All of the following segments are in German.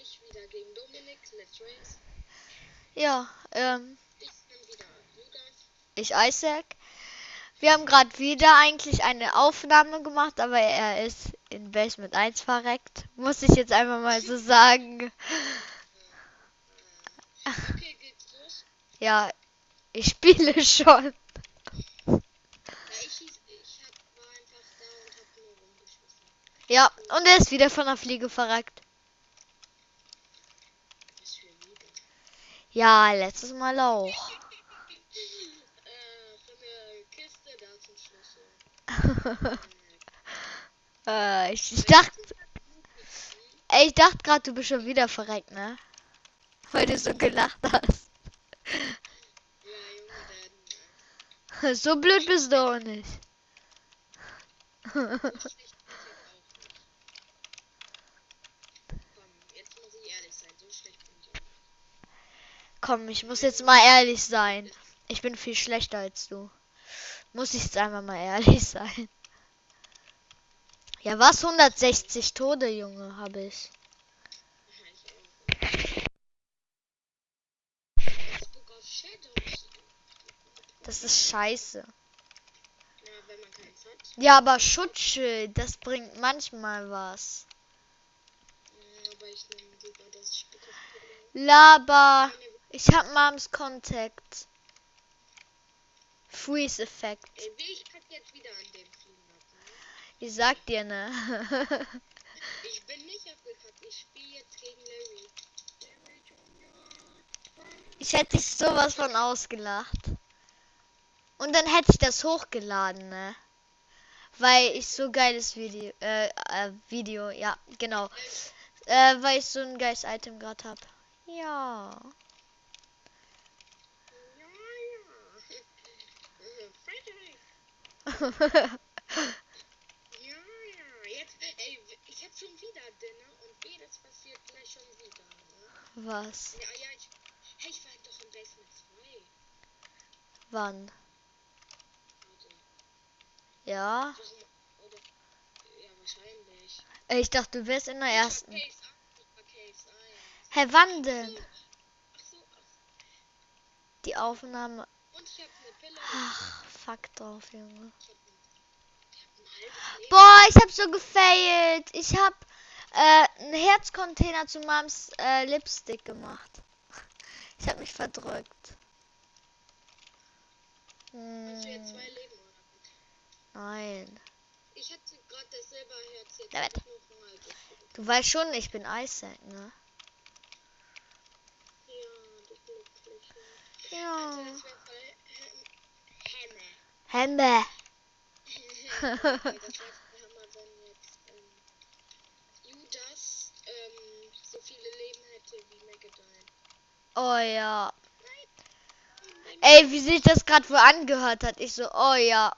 ich wieder gegen Dominik. Let's race. Ja, Ich bin wieder Ludas. ich Isaac. Wir haben gerade wieder eigentlich eine Aufnahme gemacht, aber er ist in Basement 1 verreckt. Muss ich jetzt einfach mal so sagen. Okay, geht's los? Ja, ich spiele schon. Ja, war einfach da und hab nur rumgeschossen. Ja, und er ist wieder von der Fliege verreckt. Was für wieder? Ja, letztes Mal auch. Von der Kiste, da zum Schlüssel. Ich dachte gerade, du bist schon wieder verreckt, ne? Weil du so gelacht hast. Ja, Junge, So blöd bist du auch nicht. so schlecht bin ich jetzt auch nicht. Komm, jetzt muss ich ehrlich sein, so schlecht bin ich auch nicht. Komm, ich muss jetzt mal ehrlich sein. Ich bin viel schlechter als du. Muss ich jetzt einfach mal ehrlich sein. Ja, was? 160 Tode, Junge, habe ich. Ja, ich auch. Facebook auf Shadows. Das ist scheiße. Ja, wenn man keins hat. Ja, aber Schutzschild, das bringt manchmal was. Aber ich nehme lieber das Spuckaufpille. Laber. Ich hab Moms Contact. Freeze Effekt. Ey, ich pack jetzt wieder an dem Fliegen ab, ne? Ich sag dir, ne? Ich bin nicht abgekackt, ich spiele jetzt gegen Larry. Ich hätte dich sowas von ausgelacht. Und dann hätte ich das hochgeladen, ne? Weil ich so geiles Video, ja, genau. Weil ich so ein geiles Item gerade hab. Ja. Ja, ja. Frederick. Ja, ja. Jetzt, ey, ich hab schon wieder Dinner und B, das passiert gleich schon wieder, ne? Was? Ja, ja, hey, ich war doch im Basement 2. Wann? Warte, Ja. warum, oder, ja, wahrscheinlich. Ich dachte, du wärst in der Ich war ersten. Case 1, ich war Case 1. Hä, wann Ach denn? so, ach. Die Aufnahme. Und ich hab eine Pille Ach, gefunden. fuck drauf, Junge. Ich hab ein halbes Leben. Boah, ich hab so gefailt. Ich hab einen Herzcontainer zu Mams Lipstick gemacht. Ich hab mich verdrückt. Hast du jetzt 2 Leben, oder? Nein. Ich hatte gerade das Silberherz, jetzt David. hab ich noch ein halbes. Du weißt schon, ich bin Isaac, ne? Ja, du Glückliche. Ja. Also, das wäre voll Hemme. Hände. Das wäre voll Hammer, wenn jetzt Judas so viele Leben hätte wie Megadine. Oh ja. Nein, Ey, wie sich das gerade wohl angehört hat. Ich so, oh ja.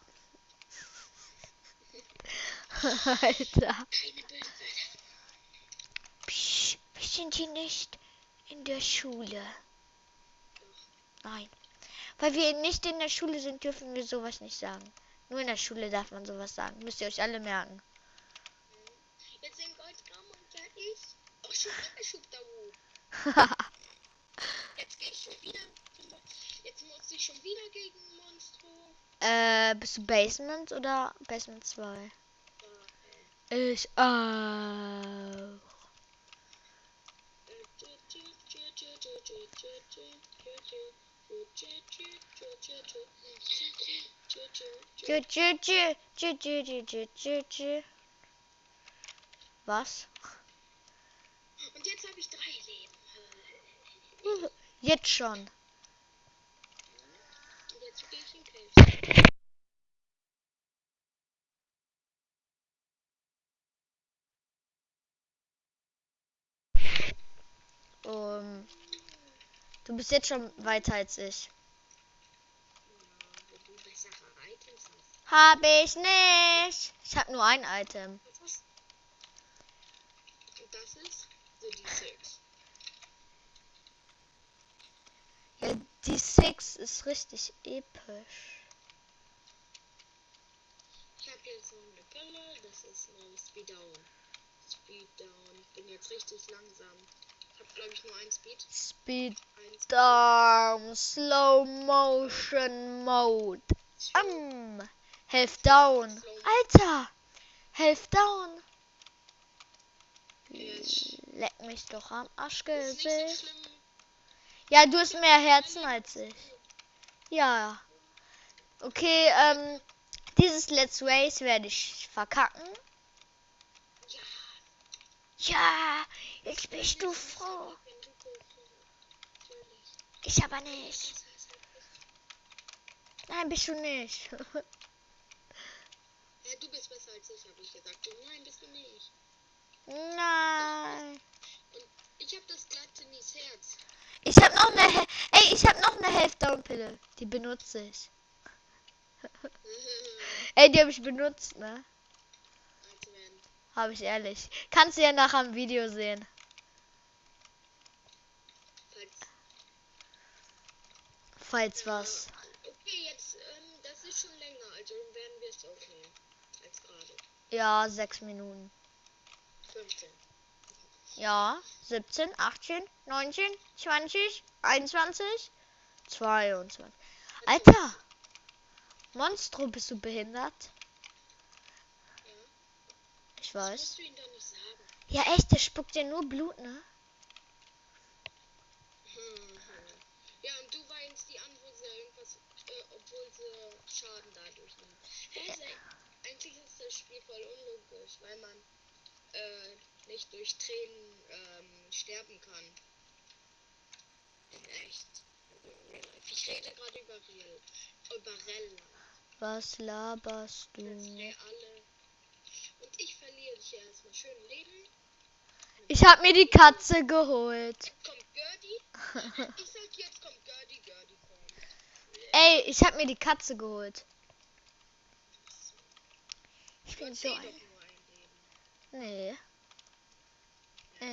Alter. keine bösen Wörter. Psch, wir sind hier nicht in der Schule. Nein. Weil wir nicht in der Schule sind, dürfen wir sowas nicht sagen. Nur in der Schule darf man sowas sagen. Müsst ihr euch alle merken. Jetzt sind Goldgramm und ja ich. Oh, schon wieder Schubdau. Jetzt gehe ich schon wieder. Jetzt muss ich schon wieder gegen Monstro. Bist du Basement oder Basement 2? Ich auch. Was? Und jetzt habe ich 3 Leben. Jetzt schon. Und jetzt gehe ich in Cave. Du bist jetzt schon weiter als ich. Wenn du bessere Items hast. Hab ich nicht. Ich hab nur ein Item. Was ist? Und das ist so die 6. Ja, die 6 ist richtig episch. Ich habe jetzt noch eine Pille, das ist eine Speed Down. Speed Down. Bin jetzt richtig langsam. hab glaube ich nur ein Speed. Speed Eins. down, Slow Motion Mode. Slow. Health down. Alter, Health down. Leck mich doch am Ist nicht so Arschgesicht. schlimm. Ja, du hast mehr Herzen als ich. Ja. Okay, dieses Let's Race werde ich verkacken. Ja. Ja, jetzt bist du froh. Wenn du natürlich. Ich aber nicht. Nein, bist du nicht. Ja, du bist besser als ich, habe ich gesagt. Und nein, bist du nicht. Nein. Und ich habe das glatte Nis Herz. Ich habe noch eine ich habe noch eine Health Down Pille. Die benutze ich. Ey, die habe ich benutzt, ne? Also wenn. Habe ich ehrlich. Kannst du ja nachher im Video sehen. Falls was. Okay, jetzt, das ist schon länger, also werden wir es aufnehmen. Als gerade. Ja, 6 Minuten. 15. Ja, 17, 18, 19, 20, 21, 22. Alter! Monstro, bist du behindert? Ja. Ich Das weiß. musst du ihm doch nicht sagen. Ja, echt, der spuckt ja nur Blut, ne? Ja, und du weinst die an, wo sie irgendwas, obwohl sie Schaden dadurch nehmen. Hey, eigentlich ist das Spiel voll unlogisch, weil man nicht durch Tränen sterben kann. In echt. Ich rede gerade über Real Life. Was laberst Das du? reale. Und ich verliere hier erstmal schön Leben. Ich hab mir die Katze geholt. Jetzt kommt Gertie. Ich sag jetzt kommt Gertie kommt. Ey, ich hab mir die Katze geholt. Ich Du bin hast so doch ein... nur ein Leben. Nee.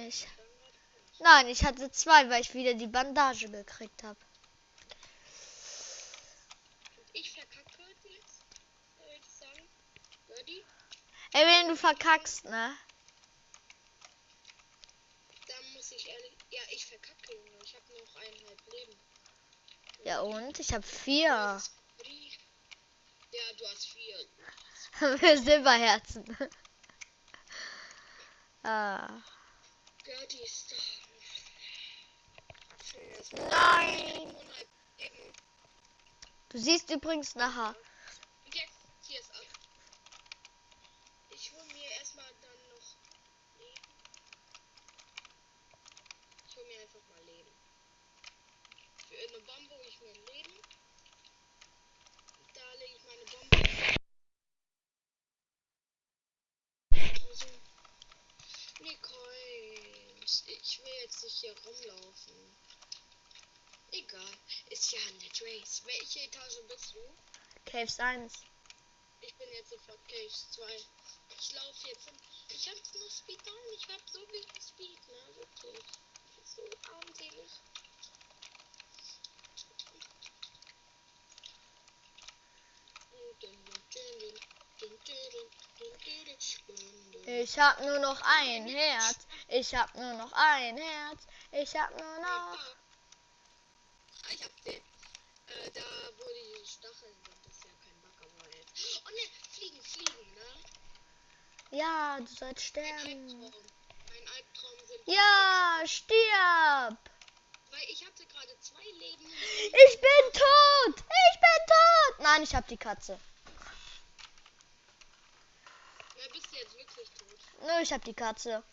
Ich... Dann gerade falsch. Nein, ich hatte 2, weil ich wieder die Bandage gekriegt habe. Ich verkacke jetzt, würde ich sagen. Gertie, Ey, wenn du verkackst, ne? dann muss ich ehrlich. Ja, ich verkacke, Junge. Ich habe noch 1,5 Leben. Ja und? Ich hab 4. Ja, du hast 4. Für Silberherzen. Ah. Gertie ist da. Nein! Du siehst übrigens nachher. Und jetzt, hier ist ab. Ich hole mir erstmal dann noch Leben. Ich hole mir einfach mal Leben. Für eine Bombe hole ich mir ein Leben. Da lege ich meine Bombe. Also, nee, Coins. Ich will jetzt nicht hier rumlaufen. Egal. Ist ja ein Net Race. Welche Etage bist du? Caves 1. Ich bin jetzt sofort Cage 2. Ich laufe jetzt hin. Ich hab nur Speed down. Ich hab so wenig Speed, ne? Wirklich. Das ist so armselig. Ich hab nur noch ein Herz. Ich hab nur noch ein Herz. Ich hab nur noch... Ich hab den. Da wo die Stacheln sind, das ist ja kein Bug, aber jetzt. Oh ne, fliegen, ne? Ja, du sollst Ein sterben. Albtraum. Ein Albtraum sind. Ja, stirb! Weil ich hatte gerade 2 Leben. Ich bin tot! Ich bin tot! Nein, ich hab die Katze. Ja, bist du jetzt wirklich tot? Nö, ich hab die Katze.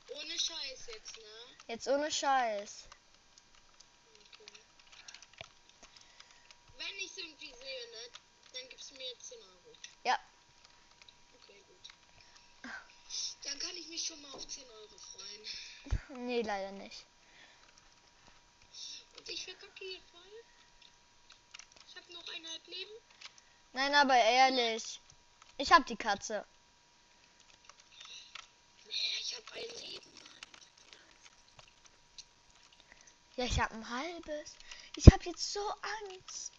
Ohne Scheiß jetzt, ne? Jetzt ohne Scheiß. Okay. Wenn ich es irgendwie sehe, ne? Dann gibst du mir jetzt 10 Euro. Ja. Okay, gut. Dann kann ich mich schon mal auf 10 Euro freuen. Nee, leider nicht. Und ich verkacke hier voll. Ich habe noch 1,5 Leben. Nein, aber ehrlich. Ich hab die Katze. Nee, ich habe ein Leben. Ja, ich hab ein halbes. Ich hab jetzt so Angst.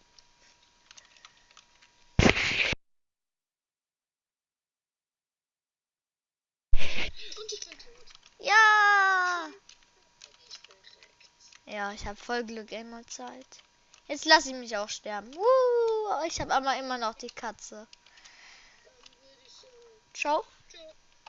Und ich bin tot. Ja! Ich bin direkt. Ja, ich habe voll Glück immer Zeit. Jetzt lasse ich mich auch sterben. Ich habe aber immer noch die Katze. Dann würde ich Ciao.